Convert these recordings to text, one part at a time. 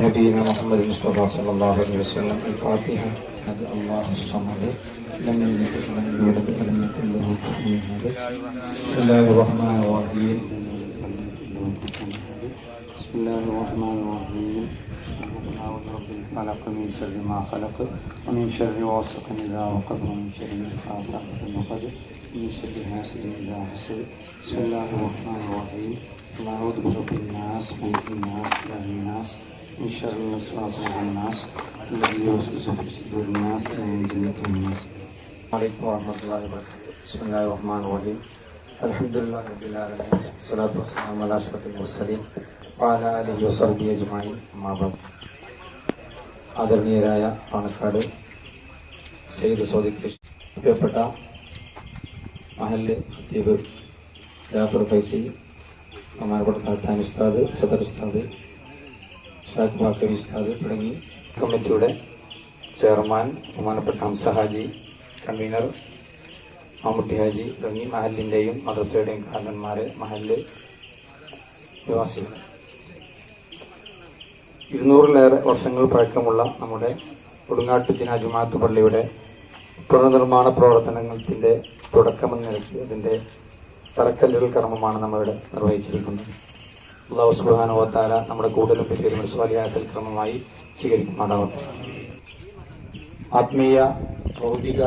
نبينا محمد المصطفى صلى الله عليه وسلم. الفاتحة. الله الصمد لم يلد ولم يولد ولم يكن له كفوا أحد. بسم الله الرحمن الرحيم. بسم الله الرحمن الرحيم. أعوذ برب الفلق من شر ما خلق ومن شر غاسق إذا وقب ومن شر النفاثات في العقد ومن شر حاسد إذا حسد. بسم الله الرحمن الرحيم. أعوذ برب الناس ملك الناس إله الناس من شر الوسواس الخناس الذي يوسوس في صدور الناس من جنة الناس. عليكم ورحمة الله وبركاته. بسم الله الرحمن الرحيم. الحمد لله رب العالمين. الصلاة والسلام على أشرف المرسلين وعلى آله وصحبه أجمعين. أما بعد. ആദരണീയരായ പാണക്കാട് സയ്യിദ് സ്വാദിഖ് പ്രിയപ്പെട്ട മഹല്ല് ഖത്തീബ് ജാഫർ ഫൈസി, ബഹുമാനപ്പെട്ട താത്താൻ ഉസ്താദ്, സദർ ഉസ്താദ്, സാഖ് ബാക്കവി ഉസ്താദ് തുടങ്ങി കമ്മിറ്റിയുടെ ചെയർമാൻ ബഹുമാനപ്പെട്ട ഹംസ ഹാജി, കൺവീനർ മമ്മൂട്ടി ഹാജി തുടങ്ങി മഹലിന്റെയും മദ്രസയുടെയും കാരണന്മാരെ, മഹല്ല് നിവാസികൾ, 200-ലേറെ വർഷങ്ങൾ പഴക്കമുള്ള നമ്മുടെ കൊടുങ്ങാട്ട് ജിനാ ജുമാഅത്ത് പള്ളിയുടെ പുനർനിർമ്മാണ പ്രവർത്തനത്തിന്റെ തുടക്കമെന്ന നിലയ്ക്ക് അതിന്റെ തറക്കല്ലുകൾ കർമ്മമാണ് നമ്മളിവിടെ നിർവഹിച്ചിരിക്കുന്നത്. അല്ലാഹു സുബ്ഹാനഹു വ തആല നമ്മുടെ കൂടുതലും പേരും സ്വാലിഹായ സൽക്രമമായി സ്വീകരിക്കുമാറാവട്ടെ. ആത്മീയ, ഭൗതിക,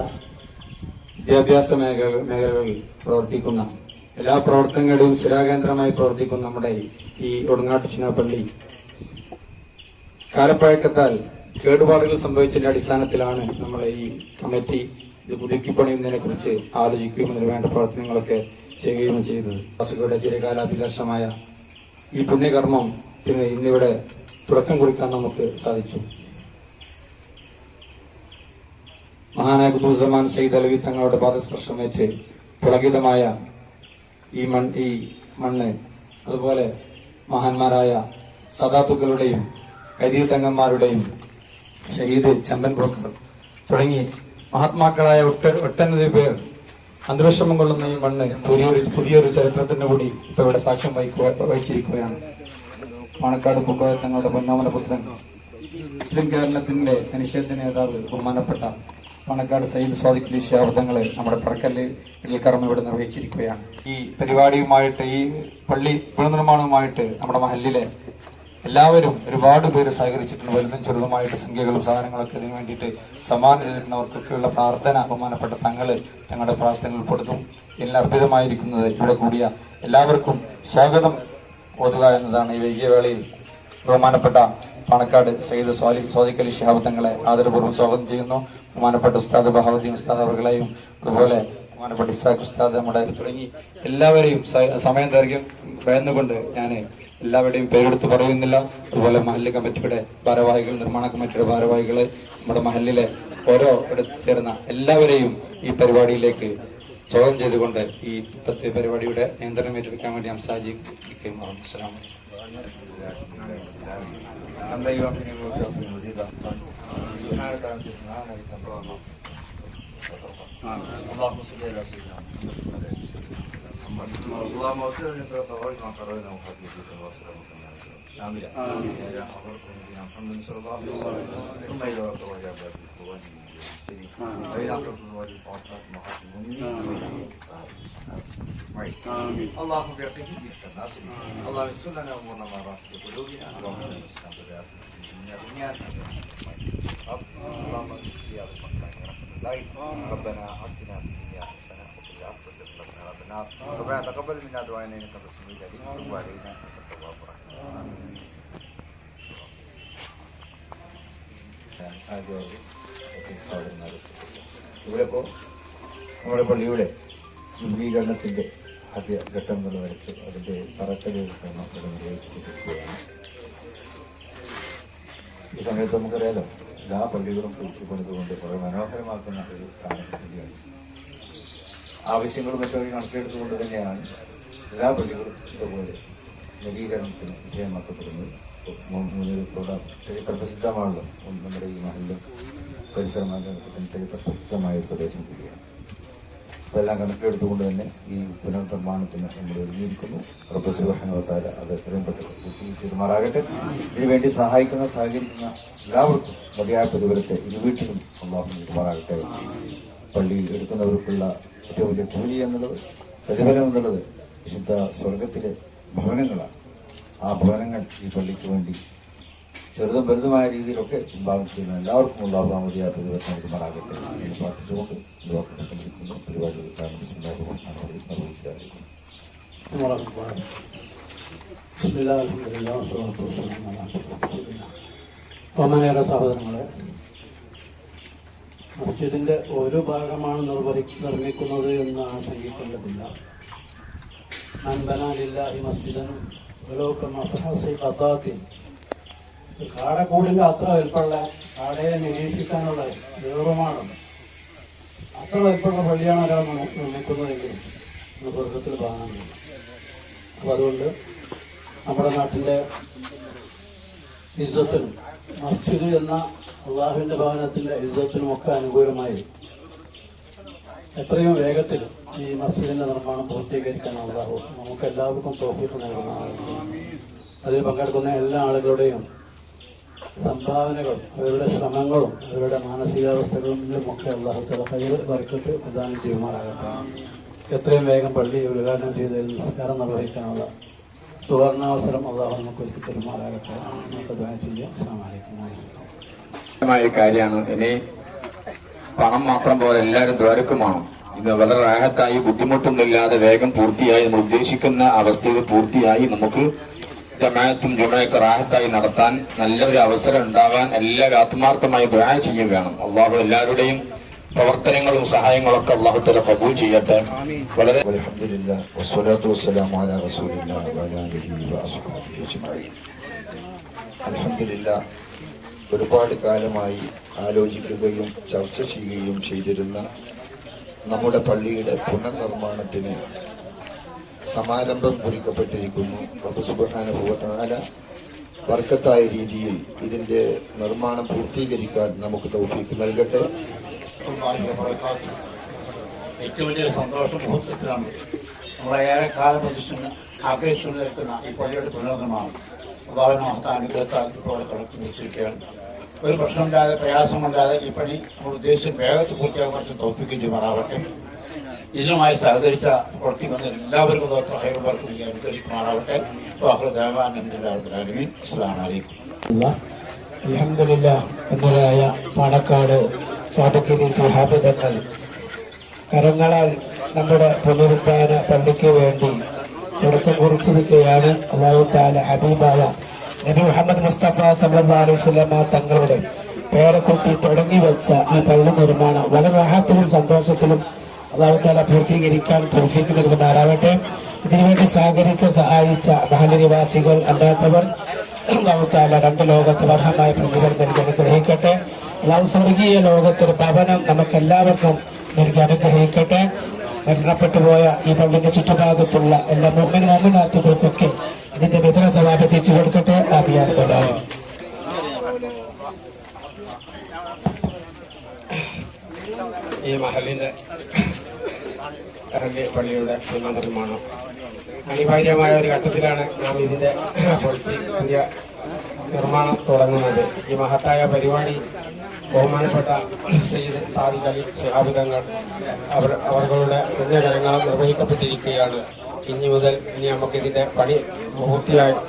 വിദ്യാഭ്യാസ മേഖലകളിൽ പ്രവർത്തിക്കുന്ന എല്ലാ പ്രവർത്തനങ്ങളുടെയും ശിലാകേന്ദ്രമായി പ്രവർത്തിക്കുന്ന നമ്മുടെ ഈ കൊടുങ്ങാട്ട് ജിനാ പള്ളി കാലപ്പഴക്കത്താൽ കേടുപാടുകൾ സംഭവിച്ചതിന്റെ അടിസ്ഥാനത്തിലാണ് നമ്മളെ ഈ കമ്മിറ്റി ഇത് പുതുക്കിപ്പണിയുന്നതിനെ കുറിച്ച് ആലോചിക്കുകയും അതിന് വേണ്ട പ്രവർത്തനങ്ങളൊക്കെ ചെയ്യുകയും ചെയ്തത്. വാസുകളുടെ ചിരകാലാഭിലാഷമായ ഈ പുണ്യകർമ്മത്തിന് ഇന്നിവിടെ തുടക്കം കുറിക്കാൻ നമുക്ക് സാധിച്ചു. മഹാനായ ഖുതുസമാൻ സയ്യിദ് അലവി തങ്ങളുടെ പാദസ്പർശമേറ്റ് പുളകിതമായ ഈ മണ്ണ്, അതുപോലെ മഹാന്മാരായ സദാത്തുക്കളുടെയും ഖദീർ തങ്ങന്മാരുടെയും ഷഹീദ് ചമ്പൻ പോക്കർ തുടങ്ങി മഹാത്മാക്കളായ ഒട്ടനവധി പേർ അന്തരീക്ഷമം കൊള്ളുന്ന ഈ മണ്ണ് പുതിയൊരു ചരിത്രത്തിന് കൂടി ഇപ്പൊ ഇവിടെ സാക്ഷ്യം വഹിച്ചിരിക്കുകയാണ്. പാണക്കാട് കുമ്പഴ തങ്ങളുടെ പൊന്നാമന പുത്രൻ, മുസ്ലിം കേരളത്തിന്റെ അനിഷേധ നേതാവ് ബഹുമാനപ്പെട്ട പാണക്കാട് സയ്യിദ് സ്വാദിഖ് അലി ശിഹാബ് തങ്ങളെ നമ്മുടെ പറക്കല്ല് കർമ്മം ഇവിടെ നിർവഹിച്ചിരിക്കുകയാണ്. ഈ പരിപാടിയുമായിട്ട്, ഈ പള്ളി പുനർനിർമ്മാണവുമായിട്ട് നമ്മുടെ മഹല്ലിലെ എല്ലാവരും ഒരുപാട് പേര് സഹകരിച്ചിട്ടുണ്ട്. വലുതും ചെറുതുമായിട്ട് സംഖ്യകളും സാധനങ്ങളൊക്കെ ഇതിനു വേണ്ടിയിട്ട് സമ്മാനം ചെയ്തിരുന്നവർക്കൊക്കെയുള്ള പ്രാർത്ഥന ബഹുമാനപ്പെട്ട തങ്ങളുടെ പ്രാർത്ഥന ഉൾപ്പെടുത്തും. ഇതിൽ അർപ്പിതമായിരിക്കുന്നത് ഇവിടെ കൂടിയ എല്ലാവർക്കും സ്വാഗതം ഓതുക എന്നതാണ്. ഈ വൈകിയ വേളയിൽ ബഹുമാനപ്പെട്ട പാണക്കാട് സയ്യിദ് സ്വാദിഖ് അലി ശിഹാബ് തങ്ങളെ ആദരപൂർവ്വം സ്വാഗതം ചെയ്യുന്നു. ബഹുമാനപ്പെട്ട ഉസ്താദ് ബഹാവുദ്ദീൻ ഉസ്താദ് അവർകളെയും അതുപോലെ ബഹുമാനപ്പെട്ട ഇസാഖ് ഉസ്താദ് നമ്മുടെ തുടങ്ങി എല്ലാവരെയും സമയം ദൈർഘ്യം ഭയന്നുകൊണ്ട് ഞാൻ എല്ലാവരുടെയും പേരെടുത്ത് പറയുന്നില്ല. അതുപോലെ മഹല്ല് കമ്മിറ്റിയുടെ ഭാരവാഹികൾ, നിർമ്മാണ കമ്മിറ്റിയുടെ ഭാരവാഹികള്, നമ്മുടെ മഹല്ലിലെ ഓരോ ഇടത്ത് ചേർന്ന എല്ലാവരെയും ഈ പരിപാടിയിലേക്ക് സ്വാഗതം ചെയ്തുകൊണ്ട് ഈ ഇപ്പത്തെ പരിപാടിയുടെ നിയന്ത്രണം ഏറ്റെടുക്കാൻ വേണ്ടി ഹംസാജി കൈമാറും. അസ്സലാമു اللهم اغفر لنا فرطنا ما قررنا وخطيئتنا واسلامك شاملا يا حضركم بنا محمد صلى الله عليه وسلم ثم الى رب وجابات القوانين وإلى أقرب الوالد وعطات محاكمين اللهم بيقين بك الناس اللهم يسر لنا أمورنا ما راح بقلوبنا اللهم لا نسكن بذات الدنيا اللهم اغفر يا رب ربنا آتنا في الدنيا حسنة وفي الآخرة حسنة وقنا عذاب النار ربنا تقبل منا دعاءنا إنك أنت السميع العليم وتب علينا إنك أنت التواب الرحيم. ഇവിടെ ഇപ്പോൾ നമ്മുടെ പള്ളിയുടെ നവീകരണത്തിന്റെ ആദ്യ ഘട്ടങ്ങൾ വരച്ച് അതിന്റെ തറക്കല്ലിരിക്കുകയാണ്. ഈ സമയത്ത് നമുക്കറിയാലോ, എല്ലാ പള്ളികളും പൂർത്തിക്കൊണ്ടതുകൊണ്ട് വളരെ മനോഹരമാക്കുന്ന ഒരു കാലഘട്ടത്തിലാണ്. ആവശ്യങ്ങളും മറ്റൊരു കണക്കെടുത്തുകൊണ്ട് തന്നെയാണ് എല്ലാ പള്ളികളും ഇതുപോലെ നവീകരണത്തിന് വിധേയമാക്കപ്പെടുന്നത്. ചരിത്ര പ്രസിദ്ധമാണല്ലോ നമ്മുടെ ഈ മഹല്ലും പരിസരമാക്കുന്ന ചരിത്ര പ്രസിദ്ധമായ ഒരു പ്രദേശം കൂടിയാണ്. അപ്പോൾ എല്ലാം കണക്കെടുത്തുകൊണ്ട് തന്നെ ഈ പുനർനിർമ്മാണത്തിന് നമ്മൾ ഒരുങ്ങിയിരിക്കുന്നു. റബ്ബ് സുബ്ഹാനഹു വ തആല അത് എത്രയും പെട്ടെന്ന് പൂർത്തീകരിച്ചുമാറാകട്ടെ. ഇതിനുവേണ്ടി സഹായിക്കുന്ന എല്ലാവർക്കും മതിയായ പ്രതിഫലത്തെ ഇരുവീട്ടിലും അല്ലാഹു നൽകുമാറാകട്ടെ. പള്ളിയിൽ എടുക്കുന്നവർക്കുള്ള ഏറ്റവും വലിയ കൂലി എന്നുള്ളത്, പ്രതിഫലം എന്നുള്ളത് വിശുദ്ധ സ്വർഗത്തിലെ ഭവനങ്ങളാണ്. ആ ഭവനങ്ങൾ ഈ പള്ളിക്ക് വേണ്ടി ചെറുതും വലുതുമായ രീതിയിലൊക്കെ സംഭാവന ചെയ്യുന്ന എല്ലാവർക്കും അല്ലാഹു മതിയായ പ്രതിഫലം നൽകുമാറാകട്ടെ എന്ന് പ്രാർത്ഥിച്ചുകൊണ്ട് വാക്കുകൾ സംബന്ധിക്കുന്നു. പരിപാടി ഒന്നേറെ സഹോദരങ്ങളെ, മസ്ജിദിന്റെ ഒരു ഭാഗമാണ് നിർമ്മിക്കുന്നത് എന്ന് ആശങ്കിക്കേണ്ടതില്ല. അൻപനാലില്ലാഹി മസ്ജിദൻ കാടക്കൂടിന്റെ അത്ര വലുപ്പമുള്ള കാടയെ നിരീക്ഷിക്കാനുള്ള വേറുമാണ് അത്ര വലുപ്പമുള്ള പള്ളിയാണ് ഒരാൾ നിർമ്മിക്കുന്നതെങ്കിൽ സ്വർഗത്തിൽ കാണാൻ കഴിയും. അപ്പൊ അതുകൊണ്ട് നമ്മുടെ നാട്ടിന്റെ ഇസ്സത്തിനും മസ്ജിദ് എന്ന അള്ളാഹുവിന്റെ ഭവനത്തിന്റെ ഇസ്സത്തിനും ഒക്കെ അനുകൂലമായി എത്രയും വേഗത്തിൽ ഈ മസ്ജിദിന്റെ നിർമ്മാണം പൂർത്തീകരിക്കാൻ അള്ളാഹു നമുക്ക് എല്ലാവർക്കും തൗഫീഖ് നൽകുന്നതാണ്. അതിൽ പങ്കെടുക്കുന്ന എല്ലാ ആളുകളുടെയും സംഭാവനകളും അവരുടെ ശ്രമങ്ങളും അവരുടെ മാനസികാവസ്ഥകളിലുമൊക്കെ അള്ളാഹു തആല ഖൈർ ബർക്കത്ത് പ്രദാനം ചെയ്യുമാറാകട്ടെ. എത്രയും വേഗം പള്ളി ഉദ്ഘാടനം ചെയ്തതിൽ നമസ്കാരം നിർവഹിക്കാനുള്ള സുവർണാവസരം അള്ളാഹു നമുക്ക് ഒരുക്കി തരുമാറാകട്ടെ. നമുക്ക് ദുആ ചെയ്യാം. അസ്സലാമു അലൈക്കും. ഒരു കാര്യമാണ്. ഇനി പണം മാത്രം പോലെ എല്ലാവരും ദ്വാരക്കുമാണ്. ഇത് വളരെ റാഹത്തായി ബുദ്ധിമുട്ടൊന്നുമില്ലാതെ വേഗം പൂർത്തിയായി നമ്മൾ ഉദ്ദേശിക്കുന്ന അവസ്ഥയിൽ പൂർത്തിയായി നമുക്ക് ജമാഅത്തും ജുമയൊക്കെ റാഹത്തായി നടത്താൻ നല്ലൊരു അവസരം ഉണ്ടാവാൻ എല്ലാവരും ആത്മാർത്ഥമായി ദുആ ചെയ്യുകയാണ്. അള്ളാഹു എല്ലാവരുടെയും പ്രവർത്തനങ്ങളും സഹായങ്ങളൊക്കെ അള്ളാഹു തആല ഖബൂൽ ചെയ്യട്ടെ. വളരെ അൽഹംദുലില്ലാഹ് വസ്സലാത്തു വസ്സലാമു അലാ റസൂലില്ലാഹി വഅലാ ആലിഹി വഅസ്ഹാബിഹി അജ്മഈൻ. അൽഹംദുലില്ലാഹ്, ഒരുപാട് കാലമായി ആലോചിക്കുകയും ചർച്ച ചെയ്യുകയും ചെയ്തിരുന്ന നമ്മുടെ പള്ളിയുടെ പുനർനിർമ്മാണത്തിന് സമാരംഭം കുറിക്കപ്പെട്ടിരിക്കുന്നു. റബ്ബ് സുബ്ഹാനഹു വ തആല ബർക്കത്തായ രീതിയിൽ ഇതിന്റെ നിർമ്മാണം പൂർത്തീകരിക്കാൻ നമുക്ക് തൗഫീഖ് നൽകട്ടെ. ഏറ്റവും വലിയ സന്തോഷ മുഹൂർത്തത്തിലാണ് നമ്മളെ ഏറെക്കാലം ആഗ്രഹിച്ചു നിൽക്കുന്ന ഈ പള്ളിയുടെ പുനർനിർമ്മാണം അല്ലാഹുവിന്റെ മഹത്തായ അനുഗ്രഹത്താൽ ഇപ്പോൾ കളക്ട് വെച്ചിരിക്കുകയാണ്. ഒരു പ്രശ്നമില്ലാതെ പ്രയാസമില്ലാതെ ഈ പണി നമ്മൾ ഉദ്ദേശിച്ച വേഗത്തിൽ പൂർത്തിയാക്കാൻ കുറച്ച് തൗഫീഖ് ചെയ്യുമാറാവട്ടെ. ഇതിനുമായി സഹകരിച്ച പ്രവർത്തി വന്ന എല്ലാവർക്കും ഹൈറുബർക്കും അനുഗ്രഹിക്കുമാറാവട്ടെ. അസ്സലാമു അലൈക്കും. അൽഹംദുലില്ലാഹ്, എന്നതായ പാണക്കാട് സ്വാദക്കിരി സ്വഹാബ് തങ്ങൾ കരങ്ങളാൽ നമ്മുടെ പുനരുദ്ധാന പള്ളിക്ക് വേണ്ടി തുടക്കം കുറിച്ചിരിക്കുകയാണ്. അല്ലാഹു തആല ഹബീബായ നബി മുഹമ്മദ് മുസ്തഫ സല്ലല്ലാഹു അലൈഹി വസല്ലം തങ്ങളുടെ പേരക്കുട്ടി തുടങ്ങി വെച്ച ഈ പള്ളി നിർമ്മാണം വളരെ റാഹത്തിലും സന്തോഷത്തിലും അല്ലാഹു തആല പൂർത്തീകരിക്കാൻ തൗഫീഖ് നൽകുമാറാവട്ടെ. ഇതിനുവേണ്ടി സഹായിച്ച മഹല്ല് നിവാസികൾ അല്ലാത്തവർ അല്ലാഹു തആല രണ്ട് ലോകത്ത് അർഹമായ പ്രതിഫലം നൽകി അനുഗ്രഹിക്കട്ടെ. അല്ലാഹു സ്വർഗീയ ലോകത്തൊരു ഭവനം നമുക്കെല്ലാവർക്കും നൽകി അനുഗ്രഹിക്കട്ടെ. മരണപ്പെട്ടുപോയ ഈ പള്ളിന്റെ ചുറ്റുഭാഗത്തുള്ള എല്ലാ മോമിനാത്തുകൾക്കൊക്കെ ഇതിന്റെ വിതരണ സവാബ് എത്തിച്ചു കൊടുക്കട്ടെ. ആമിയാൻ. ഈ മഹലിന്റെ പള്ളിയുടെ പുനർനിർമ്മാണം അനിവാര്യമായ ഒരു ഘട്ടത്തിലാണ് നാം ഇതിന്റെ പൊളിച്ച് പുതിയ നിർമ്മാണം തുടങ്ങുന്നത്. ഈ മഹത്തായ പരിപാടി ബഹുമാനപ്പെട്ട സയ്യിദ് സാദിഖ് അലി ശിഹാബ് തങ്ങൾ അവരുടെ പുണ്യകരങ്ങളും നിർവഹിക്കപ്പെട്ടിരിക്കുകയാണ്. ഇനി മുതൽ നമുക്ക് ഇതിന്റെ പണി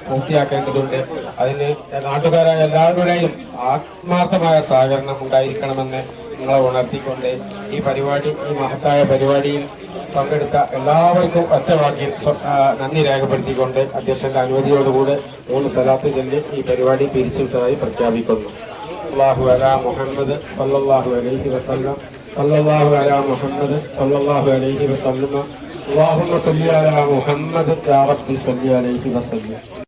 പൂർത്തിയാക്കേണ്ടതുണ്ട്. അതിന് നാട്ടുകാരായ എല്ലാവരുടെയും ആത്മാർത്ഥമായ സഹകരണം ഉണ്ടായിരിക്കണമെന്ന് നിങ്ങളെ ഉണർത്തിക്കൊണ്ട് ഈ മഹത്തായ പരിപാടിയിൽ പങ്കെടുത്ത എല്ലാവർക്കും ഒറ്റവാക്കിൽ നന്ദി രേഖപ്പെടുത്തിക്കൊണ്ട് അധ്യക്ഷന്റെ അനുമതിയോടുകൂടെ 3 സ്വലാത്ത് ചൊല്ലി ഈ പരിപാടി പിരിച്ചുവിട്ടതായി പ്രഖ്യാപിക്കുന്നു. അല്ലാഹു അലാ മുഹമ്മദ് സല്ലല്ലാഹു അലൈഹി വസല്ലം സല്ലല്ലാഹു അലാ മുഹമ്മദ് സല്ലല്ലാഹു അലൈഹി വസല്ലം. അല്ലാഹുമ്മ സല്ലി അലാ മുഹമ്മദ് യാ റബ്ബി സല്ലി അലൈഹി വസല്ലം.